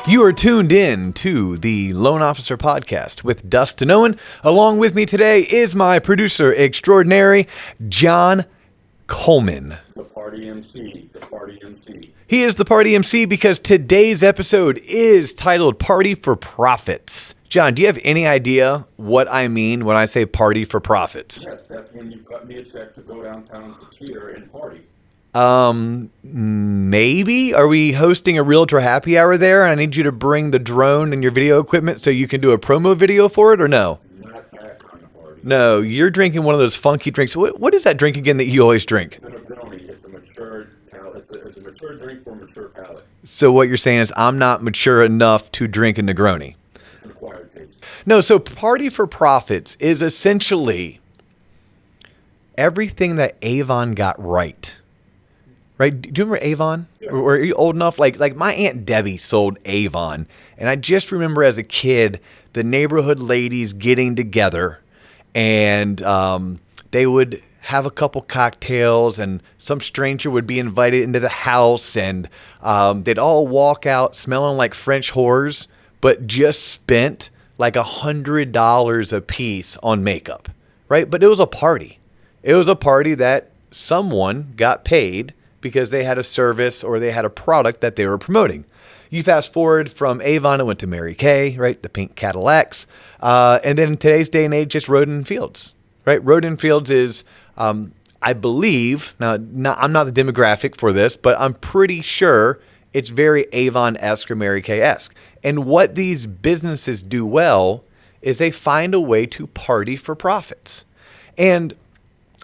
You are tuned in to the Loan Officer Podcast with Dustin Owen. Along with me today is my producer extraordinary, John Coleman. The party MC. He is the party MC because today's episode is titled Party for Profits. John, do you have any idea what I mean when I say party for profits? Yes, that's when you cut me a check to go downtown to theater and party. Maybe? Are we hosting a realtor happy hour there? I need you to bring the drone and your video equipment so you can do a promo video for it, or no? Not that kind of party. No, you're drinking one of those funky drinks. What is that drink again that you always drink? It's a Negroni. It's a mature palate. It's a mature drink for a mature palate. So what you're saying is I'm not mature enough to drink a Negroni. It's an acquired taste. No, so Party for Profits is essentially everything that Avon got right. Right? Do you remember Avon? Yeah. Or are you old enough? Like my Aunt Debbie sold Avon. And I just remember as a kid, the neighborhood ladies getting together and they would have a couple cocktails and some stranger would be invited into the house and they'd all walk out smelling like French whores, but just spent like $100 a piece on makeup, right? But it was a party. It was a party that someone got paid because they had a service or they had a product that they were promoting. You fast forward from Avon, it went to Mary Kay, right? The pink Cadillacs. And then in today's day and age, it's Roden & Fields, right? Roden & Fields is, I believe, I'm not the demographic for this, but I'm pretty sure it's very Avon-esque or Mary Kay-esque. And what these businesses do well is they find a way to party for profits. And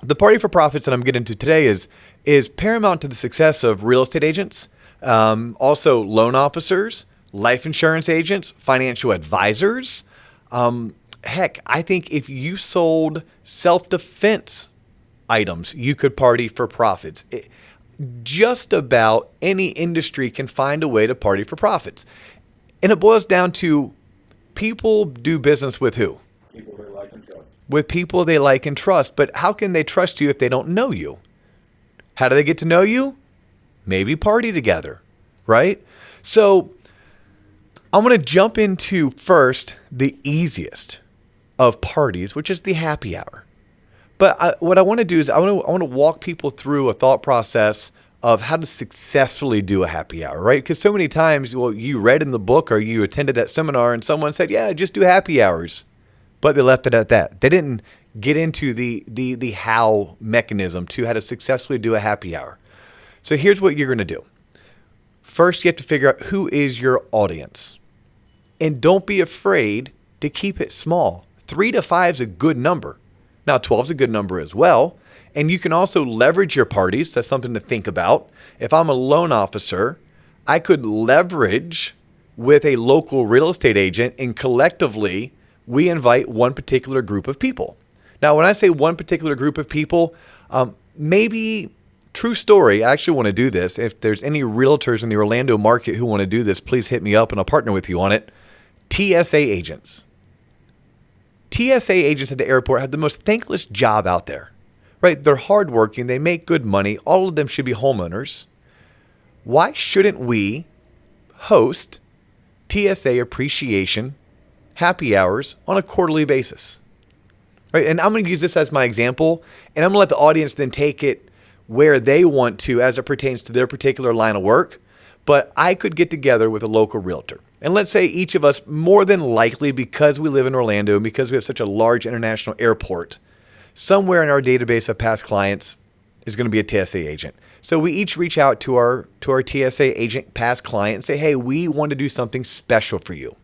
the party for profits that I'm getting into today is paramount to the success of real estate agents, also loan officers, life insurance agents, financial advisors. Heck, I think if you sold self-defense items, you could party for profits. Just about any industry can find a way to party for profits. And it boils down to people do business with who? People they like and trust. With people they like and trust. But how can they trust you if they don't know you? How do they get to know you? Maybe party together, right? So I'm going to jump into first the easiest of parties, which is the happy hour. But what I want to do is I want to walk people through a thought process of how to successfully do a happy hour, right? Because so many times, well, you read in the book or you attended that seminar and someone said, yeah, just do happy hours. But they left it at that. They didn't get into the how mechanism to how to successfully do a happy hour. So here's what you're going to do. First, you have to figure out who is your audience. And don't be afraid to keep it small. 3 to 5 is a good number. Now, 12 is a good number as well. And you can also leverage your parties. That's something to think about. If I'm a loan officer, I could leverage with a local real estate agent, and collectively, we invite one particular group of people. Now, when I say one particular group of people, maybe true story, I actually want to do this. If there's any realtors in the Orlando market who want to do this, please hit me up and I'll partner with you on it. TSA agents. TSA agents at the airport have the most thankless job out there, right? They're hardworking. They make good money. All of them should be homeowners. Why shouldn't we host TSA appreciation happy hours on a quarterly basis? Right? And I'm going to use this as my example, and I'm going to let the audience then take it where they want to as it pertains to their particular line of work. But I could get together with a local realtor. And let's say each of us, more than likely, because we live in Orlando and because we have such a large international airport, somewhere in our database of past clients is going to be a TSA agent. So we each reach out to our TSA agent past client and say, hey, we want to do something special for you.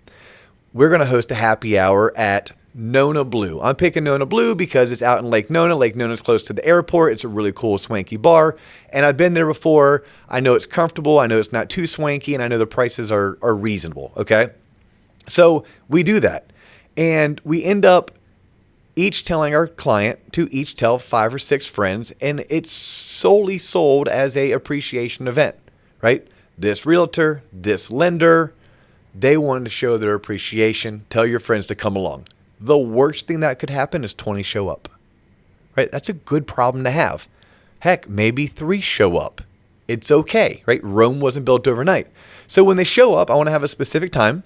We're going to host a happy hour at Nona Blue. I'm picking Nona Blue because it's out in Lake Nona. Lake Nona is close to the airport. It's a really cool, swanky bar. And I've been there before. I know it's comfortable. I know it's not too swanky. And I know the prices are reasonable. Okay. So we do that. And we end up each telling our client to each tell 5 or 6 friends. And it's solely sold as a appreciation event, right? This realtor, this lender, they wanted to show their appreciation. Tell your friends to come along. The worst thing that could happen is 20 show up, right? That's a good problem to have. Heck, maybe 3 show up It's okay, right? Rome wasn't built overnight. So when they show up, I want to have a specific time.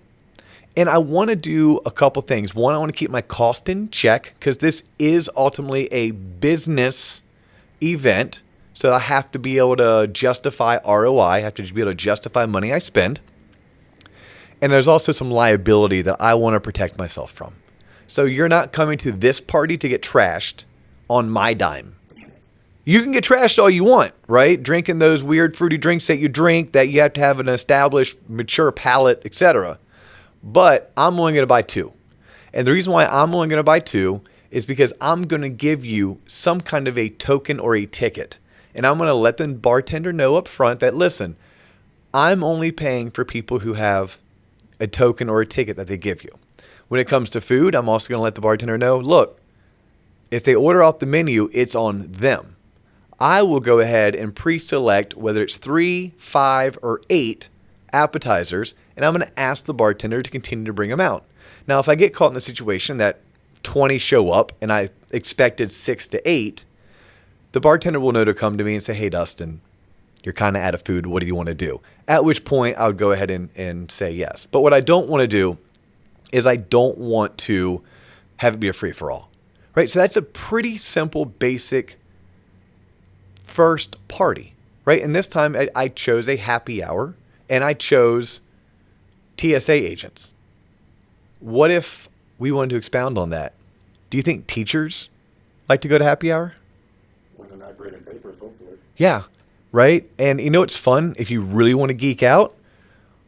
And I want to do a couple things. One, I want to keep my cost in check because this is ultimately a business event. So I have to be able to justify ROI. I have to be able to justify money I spend. And there's also some liability that I want to protect myself from. So you're not coming to this party to get trashed on my dime. You can get trashed all you want, right? Drinking those weird fruity drinks that you drink that you have to have an established, mature palate, etc. But I'm only going to buy 2. And the reason why I'm only going to buy 2 is because I'm going to give you some kind of a token or a ticket. And I'm going to let the bartender know up front that, listen, I'm only paying for people who have a token or a ticket that they give you. When it comes to food, I'm also going to let the bartender know, look, if they order off the menu, it's on them. I will go ahead and pre-select whether it's 3, 5, or 8 appetizers, and I'm going to ask the bartender to continue to bring them out. Now, if I get caught in the situation that 20 show up and I expected 6 to 8, the bartender will know to come to me and say, hey, Dustin, you're kind of out of food. What do you want to do? At which point I would go ahead and say yes. But what I don't want to do is I don't want to have it be a free-for-all, right? So that's a pretty simple, basic first party, right? And this time I chose a happy hour and I chose TSA agents. What if we wanted to expound on that? Do you think teachers like to go to happy hour? When they're not grading papers, hopefully. Yeah, right? And you know what's fun? If you really want to geek out,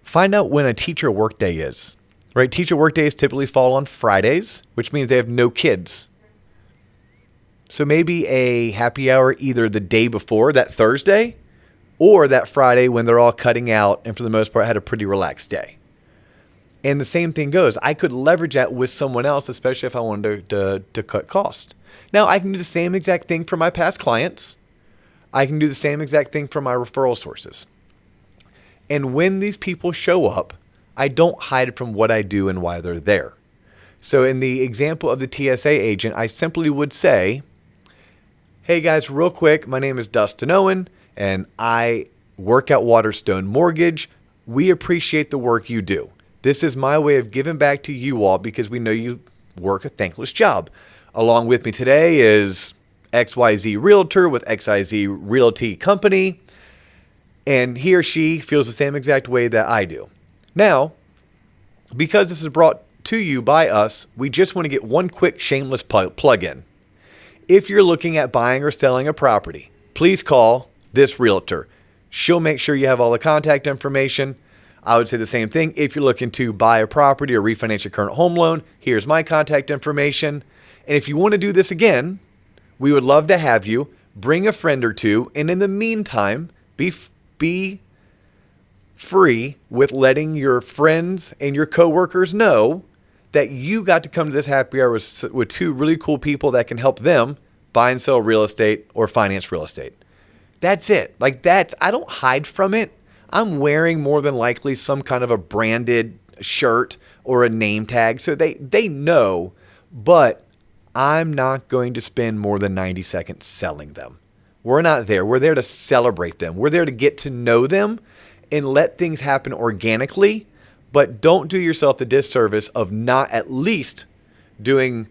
find out when a teacher workday is, right? Teacher workdays typically fall on Fridays, which means they have no kids. So maybe a happy hour either the day before, that Thursday, or that Friday when they're all cutting out and for the most part had a pretty relaxed day. And the same thing goes. I could leverage that with someone else, especially if I wanted to cut cost. Now, I can do the same exact thing for my past clients. I can do the same exact thing for my referral sources. And when these people show up, I don't hide from what I do and why they're there. So in the example of the TSA agent, I simply would say, hey guys, real quick, my name is Dustin Owen, and I work at Waterstone Mortgage. We appreciate the work you do. This is my way of giving back to you all because we know you work a thankless job. Along with me today is XYZ Realtor with XYZ Realty Company, and he or she feels the same exact way that I do. Now, because this is brought to you by us, we just want to get one quick shameless plug-in. If you're looking at buying or selling a property, please call this realtor. She'll make sure you have all the contact information. I would say the same thing. If you're looking to buy a property or refinance your current home loan, here's my contact information. And if you want to do this again, we would love to have you. Bring a friend or two. And in the meantime, be free with letting your friends and your coworkers know that you got to come to this happy hour with 2 really cool people that can help them buy and sell real estate or finance real estate. That's it. I don't hide from it. I'm wearing more than likely some kind of a branded shirt or a name tag. So they know, but I'm not going to spend more than 90 seconds selling them. We're not there. We're there to celebrate them. We're there to get to know them and let things happen organically, but don't do yourself the disservice of not at least doing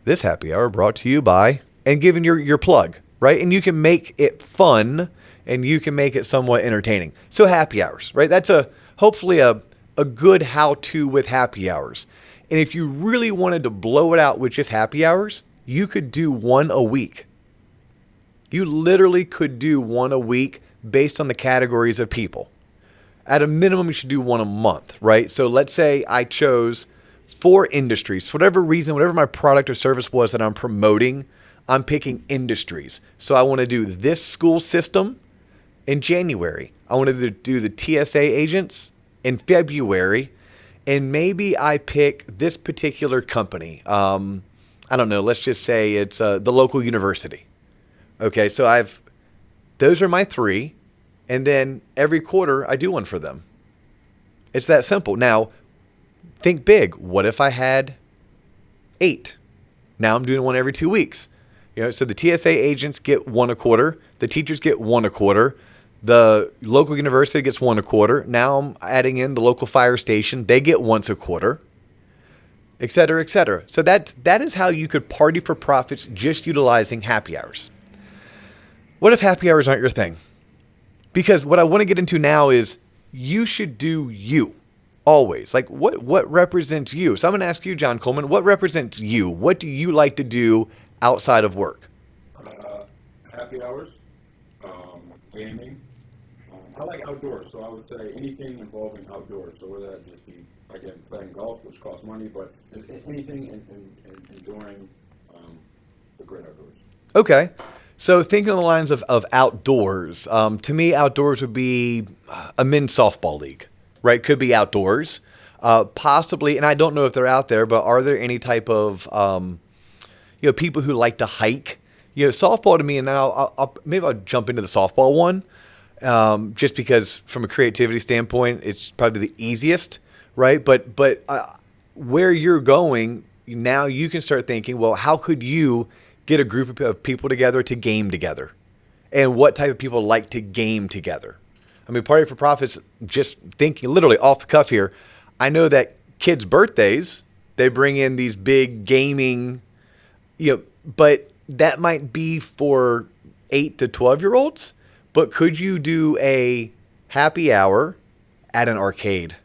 this happy hour brought to you by and giving your plug, right? And you can make it fun and you can make it somewhat entertaining. So happy hours, right? That's hopefully a good how-to with happy hours. And if you really wanted to blow it out with just happy hours, you could do 1 a week. You literally could do 1 a week based on the categories of people. At a minimum, you should do 1 a month, right? So let's say I chose 4 industries. For whatever reason, whatever my product or service was that I'm promoting, I'm picking industries. So I want to do this school system in January. I wanted to do the TSA agents in February. And maybe I pick this particular company. I don't know. Let's just say it's the local university. Okay, so those are my 3. And then every quarter I do 1 for them. It's that simple. Now, think big. What if I had 8? Now I'm doing 1 every 2 weeks. So the TSA agents get 1 a quarter. The teachers get 1 a quarter. The local university gets one a quarter. Now I'm adding in the local fire station. They get once a quarter, et cetera, et cetera. So that is how you could party for profits just utilizing happy hours. What if happy hours aren't your thing? Because what I want to get into now is you should do you always. Like what represents you? So I'm going to ask you, John Coleman, what represents you? What do you like to do outside of work? Happy hours, gaming. I like outdoors, so I would say anything involving outdoors. So whether that just be, again, playing golf, which costs money, but just anything and enjoying the great outdoors. Okay. So thinking on the lines of outdoors, to me, outdoors would be a men's softball league, right? Could be outdoors, possibly. And I don't know if they're out there, but are there any type of, people who like to hike? Softball to me, and now maybe I'll jump into the softball one, just because from a creativity standpoint, it's probably the easiest, right? But where you're going, now you can start thinking, well, how could you get a group of people together to game together? And what type of people like to game together? I mean, Party for Profits, just thinking literally off the cuff here, I know that kids' birthdays, they bring in these big gaming, but that might be for 8 to 12-year-olds. But could you do a happy hour at an arcade,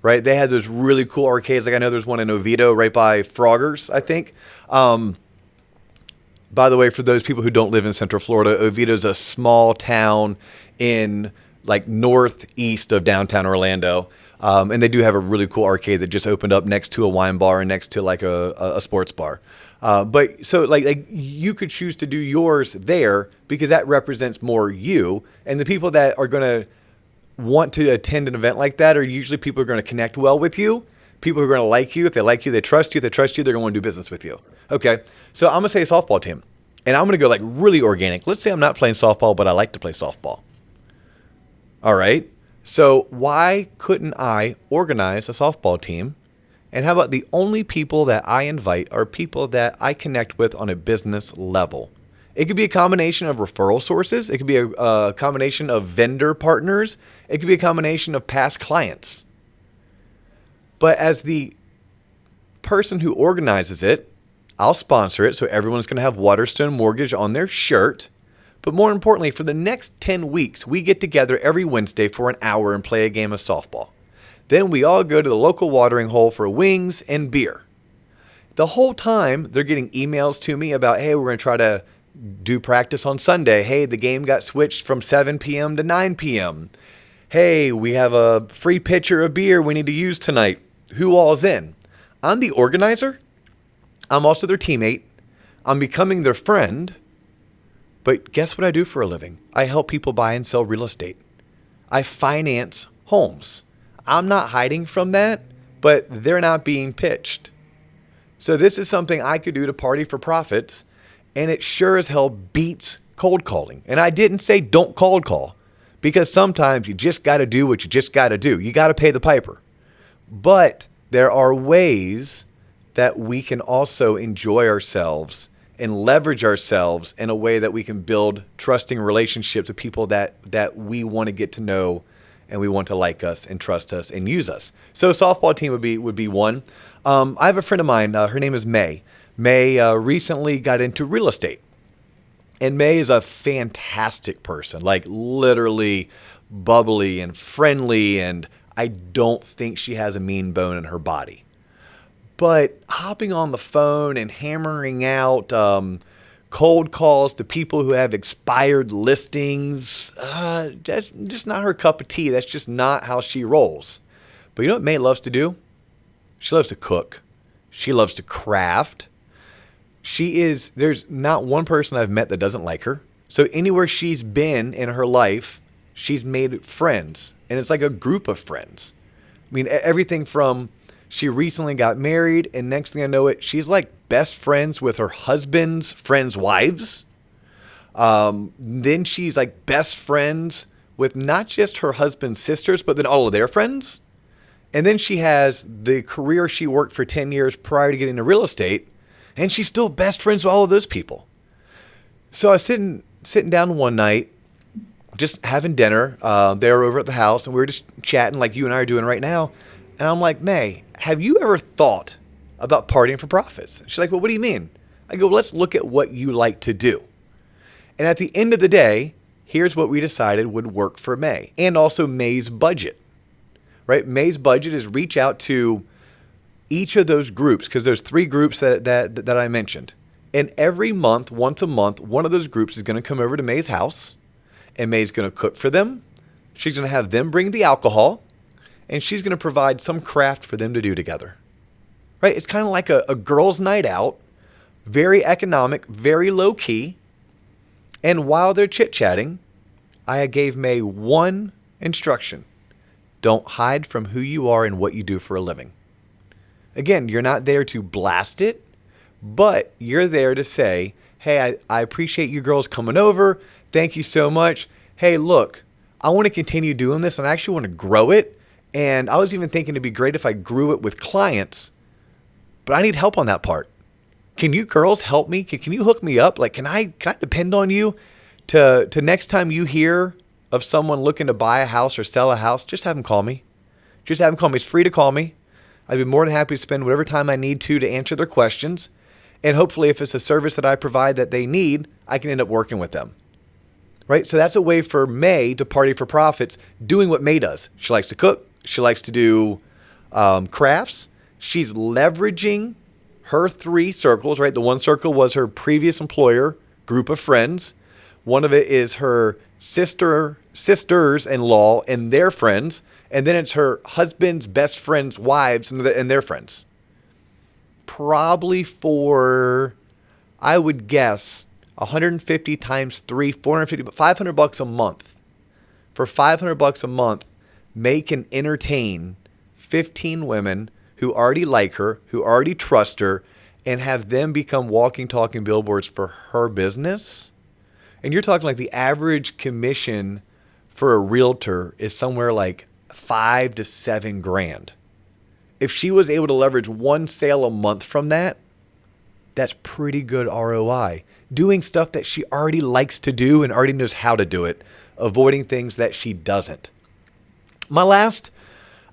right? They had those really cool arcades. Like I know there's one in Oviedo right by Frogger's, I think. By the way, for those people who don't live in Central Florida, Oviedo's a small town in like northeast of downtown Orlando. And they do have a really cool arcade that just opened up next to a wine bar and next to like a sports bar. But so like you could choose to do yours there because that represents more you. And the people that are going to want to attend an event like that are usually people who are going to connect well with you. People who are going to like you. If they like you, they trust you. If they trust you, they're going to want to do business with you. Okay. So I'm going to say a softball team. And I'm going to go like really organic. Let's say I'm not playing softball, but I like to play softball. All right. So why couldn't I organize a softball team? And how about the only people that I invite are people that I connect with on a business level? It could be a combination of referral sources. It could be a combination of vendor partners. It could be a combination of past clients. But as the person who organizes it, I'll sponsor it. So everyone's going to have Waterstone Mortgage on their shirt. But more importantly, for the next 10 weeks, we get together every Wednesday for an hour and play a game of softball. Then we all go to the local watering hole for wings and beer. The whole time, they're getting emails to me about, hey, we're going to try to do practice on Sunday. Hey, the game got switched from 7 p.m. to 9 p.m. Hey, we have a free pitcher of beer we need to use tonight. Who all's in? I'm the organizer. I'm also their teammate. I'm becoming their friend. But guess what I do for a living? I help people buy and sell real estate. I finance homes. I'm not hiding from that, but they're not being pitched. So this is something I could do to Party for Profits, and it sure as hell beats cold calling. And I didn't say don't cold call, because sometimes you just got to do what you just got to do. You got to pay the piper. But there are ways that we can also enjoy ourselves and leverage ourselves in a way that we can build trusting relationships with people that we want to get to know and we want to like us and trust us and use us. So a softball team would be one. I have a friend of mine. Her name is May. May recently got into real estate. And May is a fantastic person, like literally bubbly and friendly. And I don't think she has a mean bone in her body. But hopping on the phone and hammering out cold calls to people who have expired listings, that's just not her cup of tea. That's just not how she rolls. But you know what May loves to do? She loves to cook. She loves to craft. There's not one person I've met that doesn't like her. So anywhere she's been in her life, she's made friends. And it's like a group of friends. I mean, everything from she recently got married, and next thing I know she's like best friends with her husband's friends' wives. Then she's like best friends with not just her husband's sisters, but then all of their friends. And then she has the career she worked for 10 years prior to getting into real estate, and she's still best friends with all of those people. So I was sitting down one night, just having dinner. They were over at the house, and we were just chatting like you and I are doing right now. And I'm like, May, have you ever thought about partying for profits? And she's like, well, what do you mean? I go, well, let's look at what you like to do. And at the end of the day, here's what we decided would work for May, and also May's budget, right? May's budget is reach out to each of those groups, because there's 3 groups that I mentioned. And every month, once a month, one of those groups is going to come over to May's house, and May's going to cook for them. She's going to have them bring the alcohol, and she's going to provide some craft for them to do together, right? It's kind of like a girls' night out, very economic, very low key. And while they're chit-chatting, I gave May one instruction. Don't hide from who you are and what you do for a living. Again, you're not there to blast it, but you're there to say, hey, I appreciate you girls coming over. Thank you so much. Hey, look, I want to continue doing this, and I actually want to grow it. And I was even thinking it'd be great if I grew it with clients, but I need help on that part. Can you girls help me? Can you hook me up? Like, can I depend on you to next time you hear of someone looking to buy a house or sell a house, just have them call me. Just have them call me. It's free to call me. I'd be more than happy to spend whatever time I need to answer their questions. And hopefully if it's a service that I provide that they need, I can end up working with them. Right? So that's a way for May to party for profits, doing what May does. She likes to cook. She likes to do crafts. She's leveraging her 3 circles, right? The one circle was her previous employer, group of friends. One of it is her sisters-in-law and their friends. And then it's her husband's best friend's wives and their friends. Probably for, I would guess, 150 times 3, 450, but $500 a month. For $500 a month, May can entertain 15 women who already like her, who already trust her, and have them become walking, talking billboards for her business. And you're talking like the average commission for a realtor is somewhere like $5 to $7 grand. If she was able to leverage one sale a month from that, that's pretty good ROI. Doing stuff that she already likes to do and already knows how to do it, avoiding things that she doesn't. My last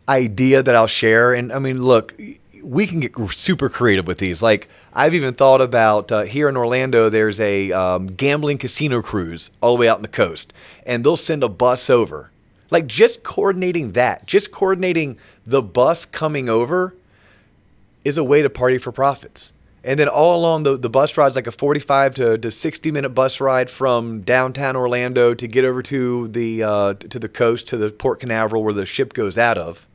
idea that I'll share, and I mean, look, we can get super creative with these. Like, I've even thought about here in Orlando, there's a gambling casino cruise all the way out on the coast, and they'll send a bus over. Like, just coordinating that, just coordinating the bus coming over is a way to party for profits. And then all along the bus ride's like a 45 to 60 minute bus ride from downtown Orlando to get over to the coast, to the Port Canaveral where the ship goes out of.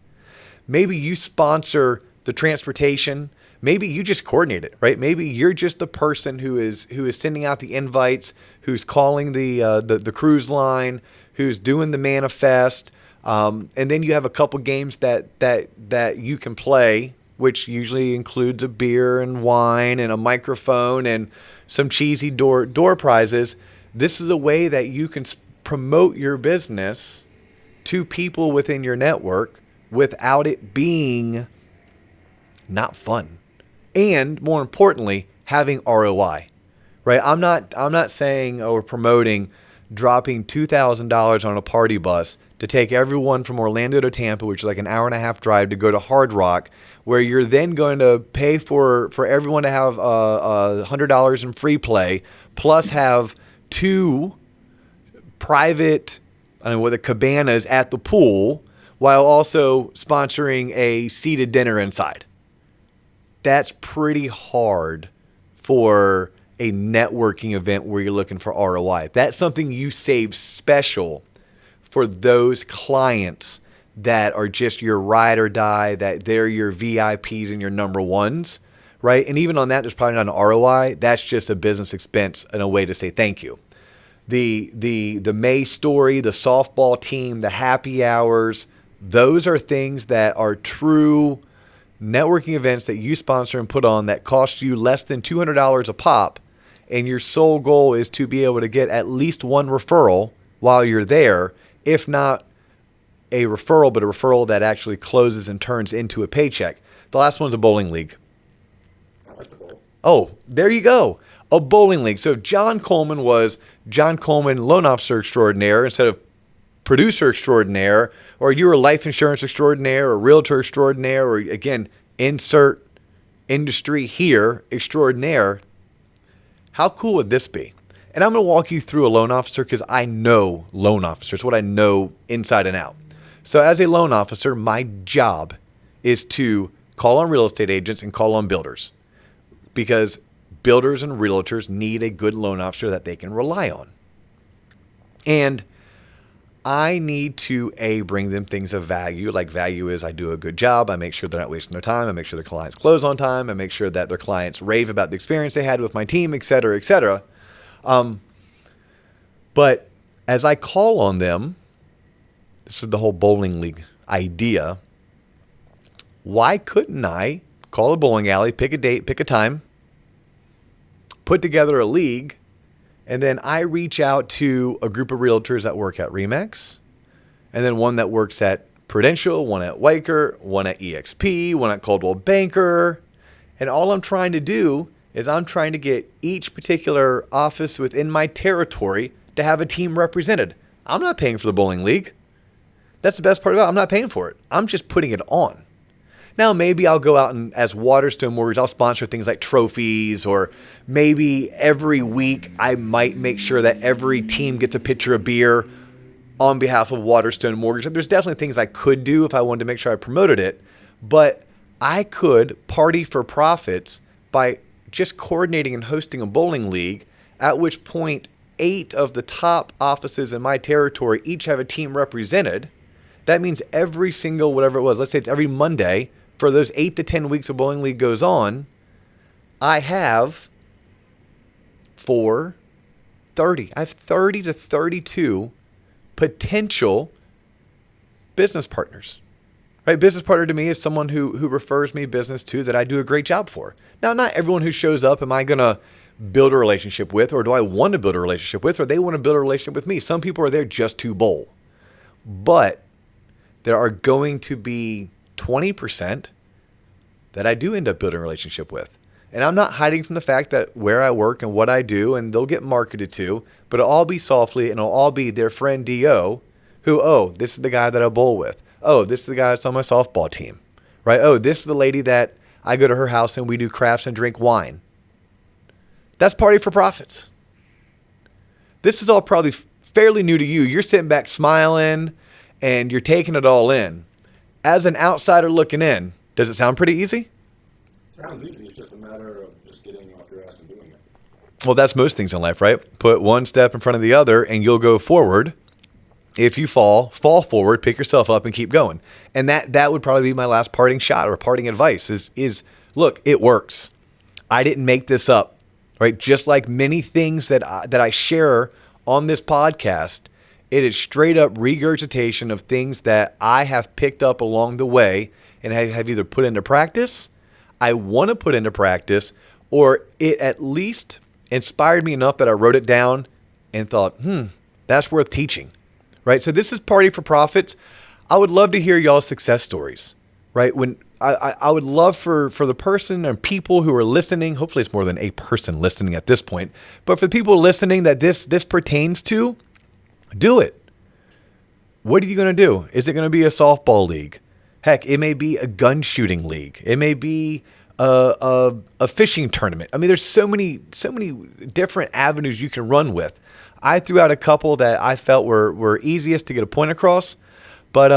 Maybe you sponsor the transportation. Maybe you just coordinate it, right? Maybe you're just the person who is sending out the invites, who's calling the cruise line, who's doing the manifest, and then you have a couple games that you can play, which usually includes a beer and wine and a microphone and some cheesy door prizes. This is a way that you can promote your business to people within your network without it being not fun. And more importantly, having ROI, right? I'm not saying or promoting dropping $2,000 on a party bus to take everyone from Orlando to Tampa, which is like an hour and a half drive, to go to Hard Rock, where you're then going to pay for everyone to have $100 in free play, plus have 2 private, with cabanas at the pool, while also sponsoring a seated dinner inside. That's pretty hard for a networking event where you're looking for ROI. That's something you save special for those clients that are just your ride or die, that they're your VIPs and your number ones, right? And even on that, there's probably not an ROI. That's just a business expense and a way to say thank you. The May story, the softball team, the happy hours, those are things that are true networking events that you sponsor and put on that cost you less than $200 a pop, and your sole goal is to be able to get at least one referral while you're there, if not a referral, but a referral that actually closes and turns into a paycheck. The last one's a bowling league. I like the bowl. Oh, there you go. A bowling league. So if John Coleman was John Coleman, loan officer extraordinaire, instead of producer extraordinaire, or you were life insurance extraordinaire or realtor extraordinaire, or again, insert industry here extraordinaire, how cool would this be? And I'm going to walk you through a loan officer because I know loan officers, what I know inside and out. So as a loan officer, my job is to call on real estate agents and call on builders, because builders and realtors need a good loan officer that they can rely on. And I need to, bring them things of value. Like value is I do a good job. I make sure they're not wasting their time. I make sure their clients close on time. I make sure that their clients rave about the experience they had with my team, et cetera, et cetera. But as I call on them, this is the whole bowling league idea. Why couldn't I call a bowling alley, pick a date, pick a time, put together a league, and then I reach out to a group of realtors that work at Remax, and then one that works at Prudential, one at Weicker, one at EXP, one at Coldwell Banker. And all I'm trying to do is I'm trying to get each particular office within my territory to have a team represented. I'm not paying for the bowling league. That's the best part about it. I'm not paying for it. I'm just putting it on. Now, maybe I'll go out and as Waterstone Mortgage, I'll sponsor things like trophies, or maybe every week I might make sure that every team gets a pitcher of beer on behalf of Waterstone Mortgage. There's definitely things I could do if I wanted to make sure I promoted it, but I could party for profits by just coordinating and hosting a bowling league, at which point 8 of the top offices in my territory each have a team represented. That means every single, whatever it was, let's say it's every Monday, for those 8 to 10 weeks of bowling league goes on, I have 30 to 32 potential business partners. Right? Business partner to me is someone who refers me business to that I do a great job for. Now, not everyone who shows up am I going to build a relationship with, or do I want to build a relationship with, or they want to build a relationship with me. Some people are there just to bowl. But there are going to be 20% that I do end up building a relationship with. And I'm not hiding from the fact that where I work and what I do, and they'll get marketed to, but it'll all be softly, and it'll all be their friend D.O. who, oh, this is the guy that I bowl with. Oh, this is the guy that's on my softball team, right? Oh, this is the lady that I go to her house and we do crafts and drink wine. That's party for profits. This is all probably fairly new to you. You're sitting back smiling and you're taking it all in. As an outsider looking in, does it sound pretty easy? Sounds easy. It's just a matter of just getting off your ass and doing it. Well, that's most things in life, right? Put one step in front of the other and you'll go forward. If you fall forward, pick yourself up and keep going. And that would probably be my last parting shot or parting advice is look, it works. I didn't make this up, right? Just like many things that I share on this podcast, it is straight up regurgitation of things that I have picked up along the way and have either put into practice, I want to put into practice, or it at least inspired me enough that I wrote it down and thought, that's worth teaching. Right. So this is Party for Profits. I would love to hear y'all's success stories. Right. When I would love for the person and people who are listening, hopefully it's more than a person listening at this point, but for the people listening that this pertains to, do it. What are you going to do? Is it going to be a softball league? Heck, it may be a gun shooting league. It may be a fishing tournament. I mean, there's so many different avenues you can run with. I threw out a couple that I felt were easiest to get a point across, but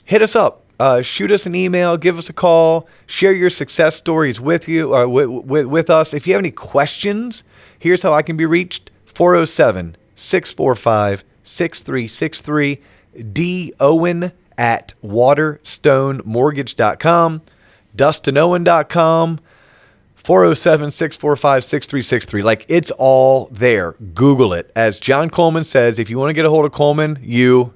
hit us up, shoot us an email, give us a call, share your success stories with you or with us. If you have any questions, here's how I can be reached: 407-645-6363, dowen@waterstonemortgage.com, dustinowen.com. 407-645-6363. Like, it's all there. Google it. As John Coleman says, if you want to get a hold of Coleman, you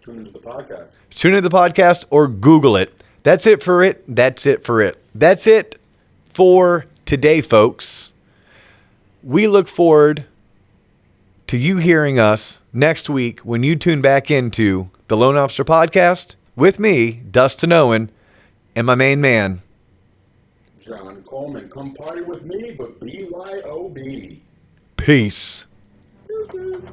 tune into the podcast. Tune into the podcast or Google it. That's it for it. That's it for today, folks. We look forward to you hearing us next week when you tune back into the Loan Officer Podcast with me, Dustin Owen, and my main man, John Coleman. home and come party with me, but BYOB. Peace. Deuces.